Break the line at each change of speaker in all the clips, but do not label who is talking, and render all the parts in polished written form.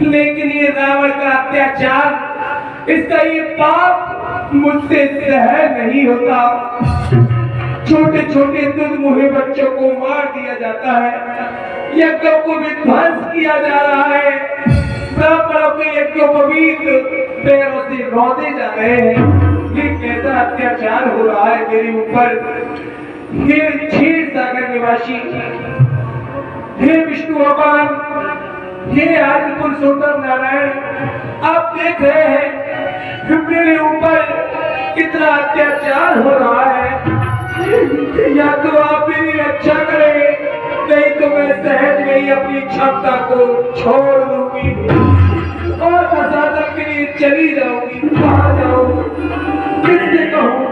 लेकिन ये रावण का अत्याचार, इसका ये पाप मुझसे सहन नहीं होता। छोटे छोटे दुर्मुहे बच्चों को मार दिया जाता है, यज्ञों को विध्वंस किया जा रहा है, ब्राह्मणों के यज्ञोपवीत पैरों से रौंदे जा रहे हैं। ये कैसा अत्याचार हो रहा है मेरे ऊपर। हे क्षीर सागर निवासी, हे विष्णु भगवान, हे आदि पुरुषोत्तम नारायण, आप देख रहे हैं कि मेरे ऊपर कितना अत्याचार हो रहा है। या तो आप मेरी रक्षा करें, नहीं तो मैं सहज में ही अपनी क्षमता को छोड़ दूंगी और प्रशासन के लिए चली जाऊंगी। कहाँ जाऊं, किससे कहूं?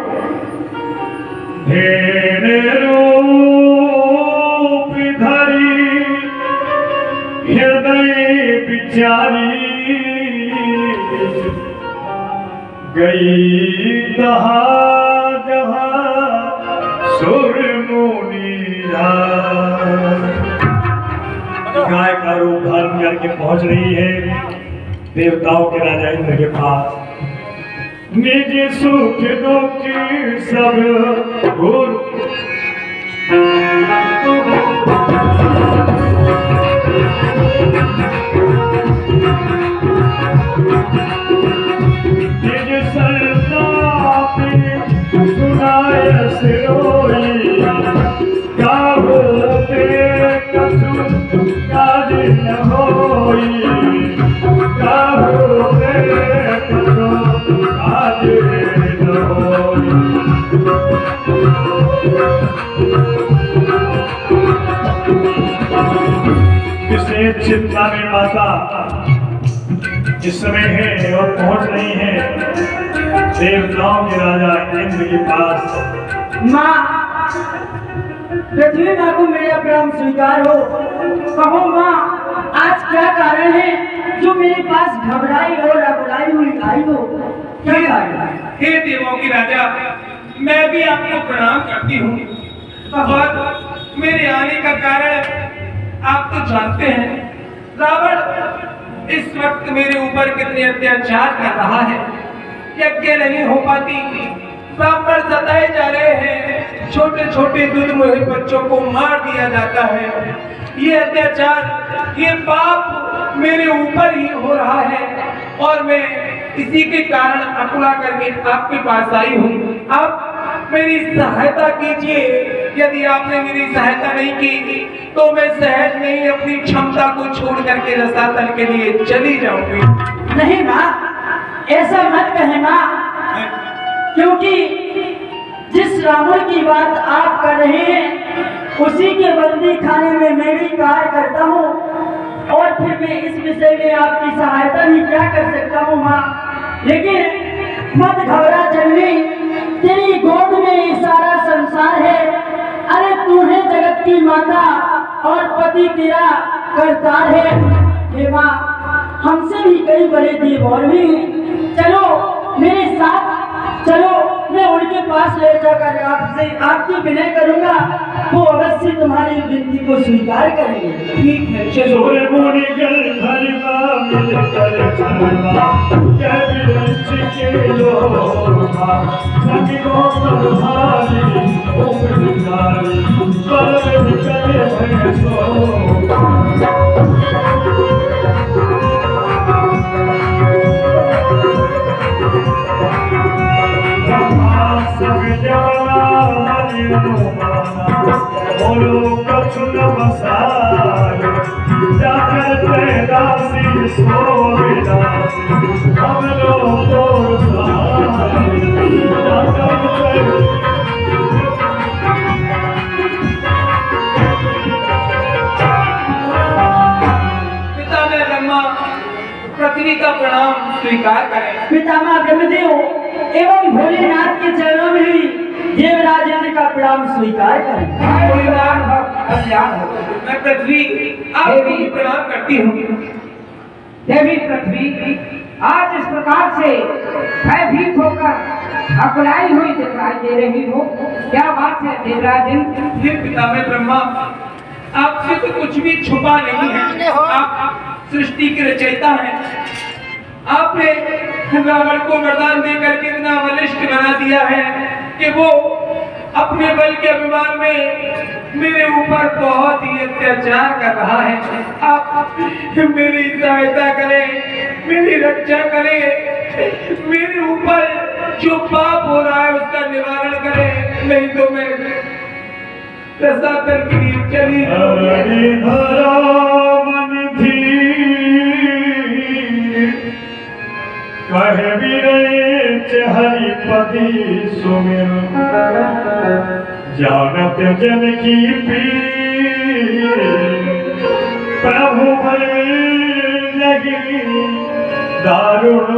हृदय बिचारी गई तहा जहां सुर मुनिया। गाय का रूप धारण करके पहुंच रही है देवताओं के राजा इंद्र के पास। निज सुख दुख सब गुरु निज संताप सुनाय सिरोई। गावो ते कछु काज न होई। गावो ते कछु काज न होई। किसे चिंता में माता इस समय है और पहुंच रही है देवताओं के राजा इंद्र के पास।
माँ, पृथ्वी माँ को मेरा प्रणाम स्वीकार हो। कहो माँ, आज क्या कारण है जो मेरे पास घबराई और अबुलाई हुई आई हो? क्या कारण है?
हे देवों की राजा, मैं भी आपको प्रणाम करती हूँ और मेरे आने का कारण आप तो जानते हैं। रावण इस वक्त मेरे ऊपर कितने अत्याचार कर रहा है। यज्ञ नहीं हो पाती, ब्राह्मण सताए जा रहे हैं, छोटे छोटे दुर्मुहे बच्चों को मार दिया जाता है। ये अत्याचार, ये पाप मेरे ऊपर ही हो रहा है और मैं इसी के कारण अकुला करके आपके पास आई हूँ। आप मेरी सहायता कीजिए। यदि आपने मेरी सहायता नहीं की तो मैं सहज में ही अपनी क्षमता को छोड़ करके रसातल के लिए चली जाऊंगी।
नहीं माँ, ऐसा मत कहे माँ, क्योंकि जिस रावण की बात आप कर रहे हैं उसी के बंदी खाने में मैं भी कार्य करता हूँ और फिर मैं इस विषय में आपकी सहायता भी क्या कर सकता हूँ माँ। लेकिन मत घबरा चलनी, तेरी गोद में ये सारा संसार है। अरे तू है जगत की माता और पति तेरा करतार है। हे माँ, हमसे भी कई बड़े देव और भी हैं। चलो मेरे साथ चलो, मैं उनके पास ले जाकर आपसे आपकी विनय करूंगा, वो अवश्य तुम्हारी विनती को स्वीकार करेंगे।
ठीक है, चलो।
बोलो कछु न बसाए जाकर पैदासी सो विदासी हम लोग तो
पितामह ब्रह्मा, पृथ्वी का प्रणाम स्वीकार करें।
पितामह ब्रह्मदेव एवं भोलेनाथ के चरणों में भी देवराज इंद्र का प्रणाम स्वीकार करें।
कल्याण हो। मैं पृथ्वी आपको प्रणाम करती हूँ।
देवी पृथ्वी, आज इस प्रकार से भयभीत होकर अकुलाई हुई दिखाई दे रही हो, क्या बात है देवराज इंद्र?
हे पितामह ब्रह्मा, आपसे तो कुछ भी छुपा नहीं है। आप सृष्टि के रचयिता हैं। आपने रावण को वरदान देकर के इतना बलिष्ठ बना दिया है कि वो अपने बल के अभिमान में मेरे ऊपर बहुत ही अत्याचार कर रहा है। आप मेरी सहायता करें, मेरी रक्षा करें, मेरे ऊपर जो पाप हो रहा है उसका निवारण करें, नहीं तो मैं रसातल की चली
कहे वीर हरिपति सुमिर जानत जन की पीर प्रभु लगी दारुण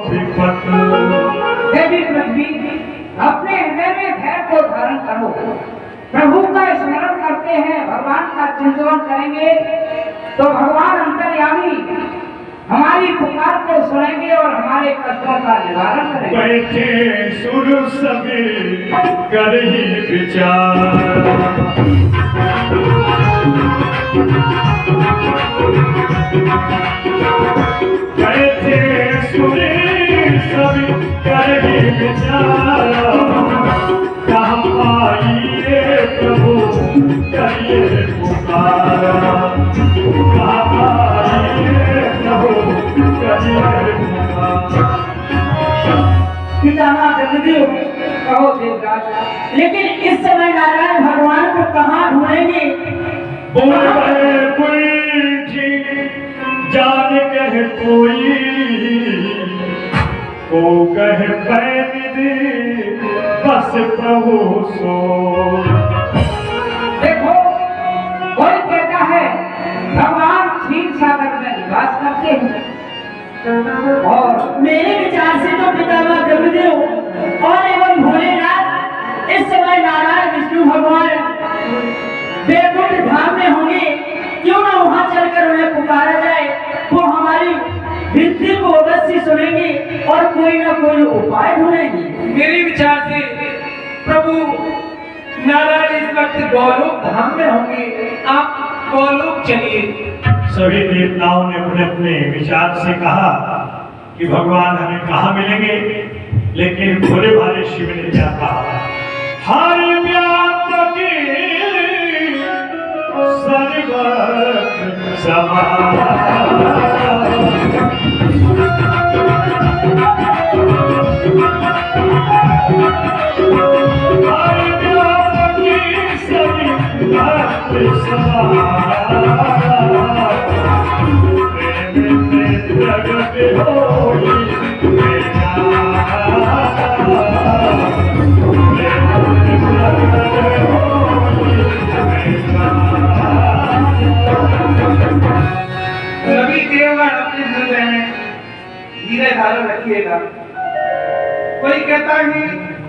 विपत।
देवी पृथ्वी, अपने हृदय में धैर्य को धारण करो। प्रभु का स्मरण करते हैं, भगवान का चिंतन करेंगे तो भगवान अंतर्यामी हमारी पुकार को सुनेंगे और हमारे कष्टों का निवारण करेंगे।
बैठे सुर सभी कर ही विचार बैठे सुर सभी कर ही विचार कहाँ पाइए प्रभु करिए पुकारा कहाँ पाइए प्रभु करिए पुकारा।
पितामह ब्रह्मदेव,
कहो देवराज।
लेकिन इस समय नारायण भगवान को कहाँ ढूंढेंगे?
बोल रहे कोई ठीक जान कह कोई को कह पैन दे बस प्रभु सो।
देखो, कोई कहता है भगवान क्षीर सागर में निवास करते हैं और
मेरे विचार से तो पितामह ब्रह्मदेव और एवं भोलेनाथ इस समय नारायण विष्णु भगवान वैकुंठ धाम में होंगे। क्यों ना वहां चलकर उन्हें पुकारा जाए, वो हमारी विनती को अवश्य सुनेंगे और कोई ना कोई उपाय ढूंढेंगे।
मेरे विचार से प्रभु नारायण इस वक्त गौलोक धाम में होंगे। आप गौलोक चलिए।
सभी देवताओं ने अपने अपने विचार से कहा कि भगवान हमें कहाँ मिलेंगे, लेकिन भोले भाले शिव ने क्या कहा, हरि व्यापक सर्वत्र समान
सभी देवगण अपने हृदय में हीरे धारण रखिएगा। कोई कहता है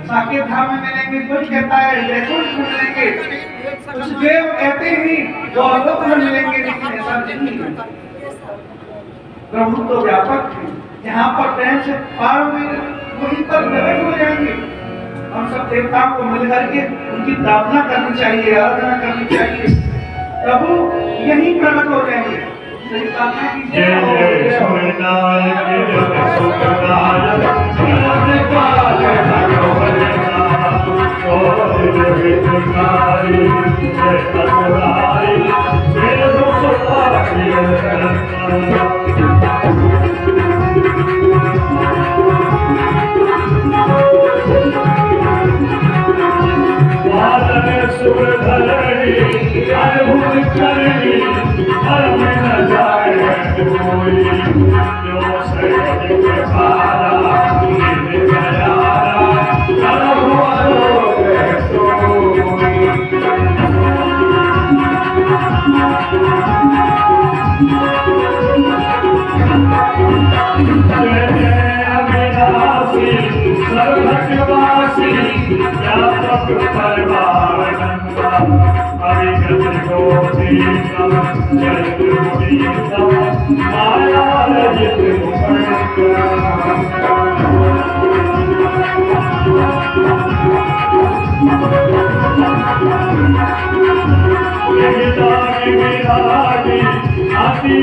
साकेत धाम में मिलेंगे, कोई कहता है वैकुंठ में मिलेंगे, कुछ देव कहते हैं गौलोक में मिलेंगे, लेकिन ऐसा नहीं है। प्रभु तो व्यापक है, जहाँ पर प्रेम से पार हुए वहीं पर प्रकट हो जाएंगे। हम सब देवताओं को मिलकर के उनकी प्रार्थना करनी चाहिए, आराधना करनी चाहिए। प्रभु यहीं प्रकट हो जाएंगे। सही प्रार्थना कीजिए।
जय जय सूर्यनारायण जय सुखनारायण जय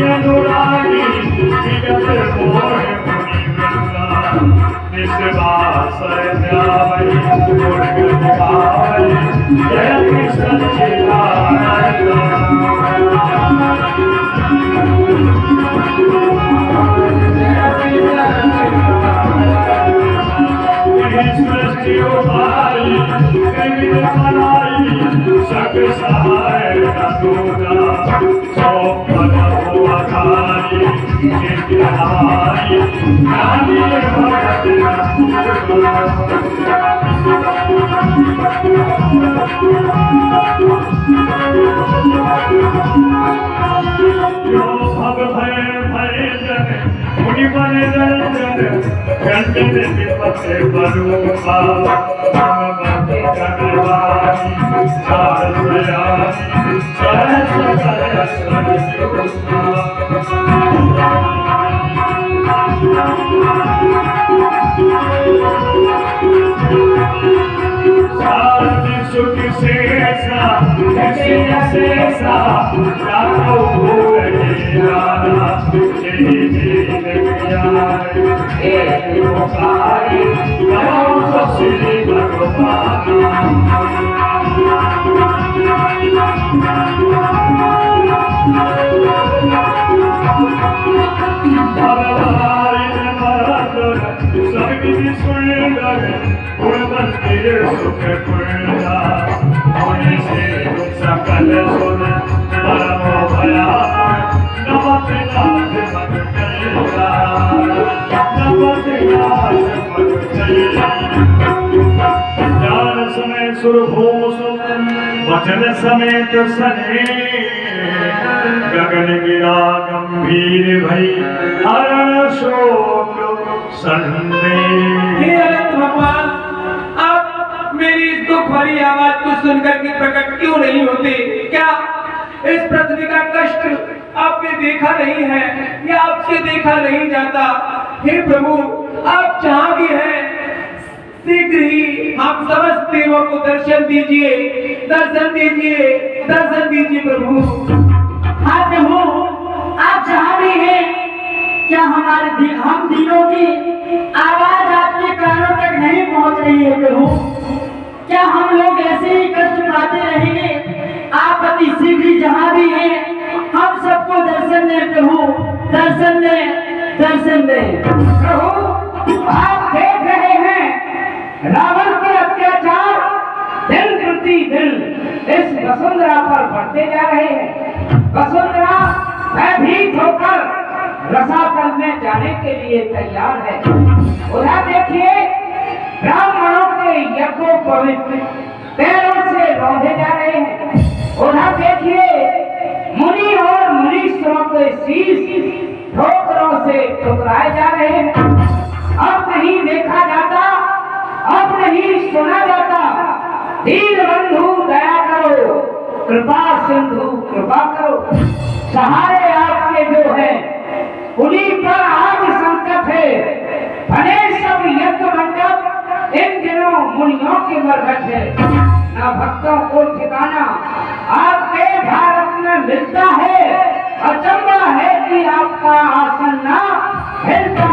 अनुरागी आश्रय ध्यावै गुण गावै जय कृष्ण चिदानंद सृष्टि उपाई कविद बनाई सक सहाय नूना सो पद हुआ खाई नित्य ज्ञानी भगत जो भव भय भय जन मुनि बने जन घंटे विपत बरूपा भगवती जगवानी सारस्वयानी सारथी सुख शेषा शेषा जातो भूगि राना तेरी जीवन ज्ञान एक लोकाई नमो श्री भगवान सुंदर गुणवंतीर सुख पूर्णा होने से सकल सुन परम भया नमते नाथ मद कल्याण नमते नाथ मद कल्याण ज्ञान समय सुरभूष वचन समेत सने गगन गिरा गंभीर भई हरण शोक
हे अनंत भगवान, आप मेरी इस दुख भरी आवाज को सुनकर के प्रकट क्यों नहीं होते? क्या इस पृथ्वी का कष्ट आपने देखा नहीं है या आपसे देखा नहीं जाता? हे प्रभु, आप जहाँ भी हैं शीघ्र ही हम समस्त देवों को दर्शन दीजिए, दर्शन दीजिए, दर्शन दीजिए प्रभु।
हाँ प्रभु, आप जहाँ भी हैं, क्या हम दिलों की आवाज आपके कानों तक नहीं पहुंच रही है प्रभु? क्या हम लोग ऐसे ही कष्ट पाते रहेंगे? आप अति शीघ्र जहाँ भी हैं हम सबको दर्शन दें प्रभु, दर्शन दें, दर्शन दें।
प्रभु, आप देख रहे हैं रावण के अत्याचार दिन प्रति दिन इस वसुंधरा पर बढ़ते जा रहे हैं। वसुंधरा भयभीत होकर रसातल में जाने के लिए तैयार है। उधर देखिए, ब्राह्मणों के यज्ञोपवीत पैरों से रौंदे जा रहे हैं। उधर देखिए, मुनि और मुनीश्वरों के शीश ठोकरों से ठुकराए जा रहे हैं। अब नहीं देखा जाता, अब नहीं सुना जाता। दीन बंधु दया करो, कृपा सिंधु कृपा करो। सहारे आपके जो है उन्हीं पर आज संकट है। बने सब यज्ञ मंडप इन दिनों मुनियों के मरघट है। न भक्तों को ठिकाना आपके भारत में मिलता है। अचंभा है कि आपका आसन ना मिलता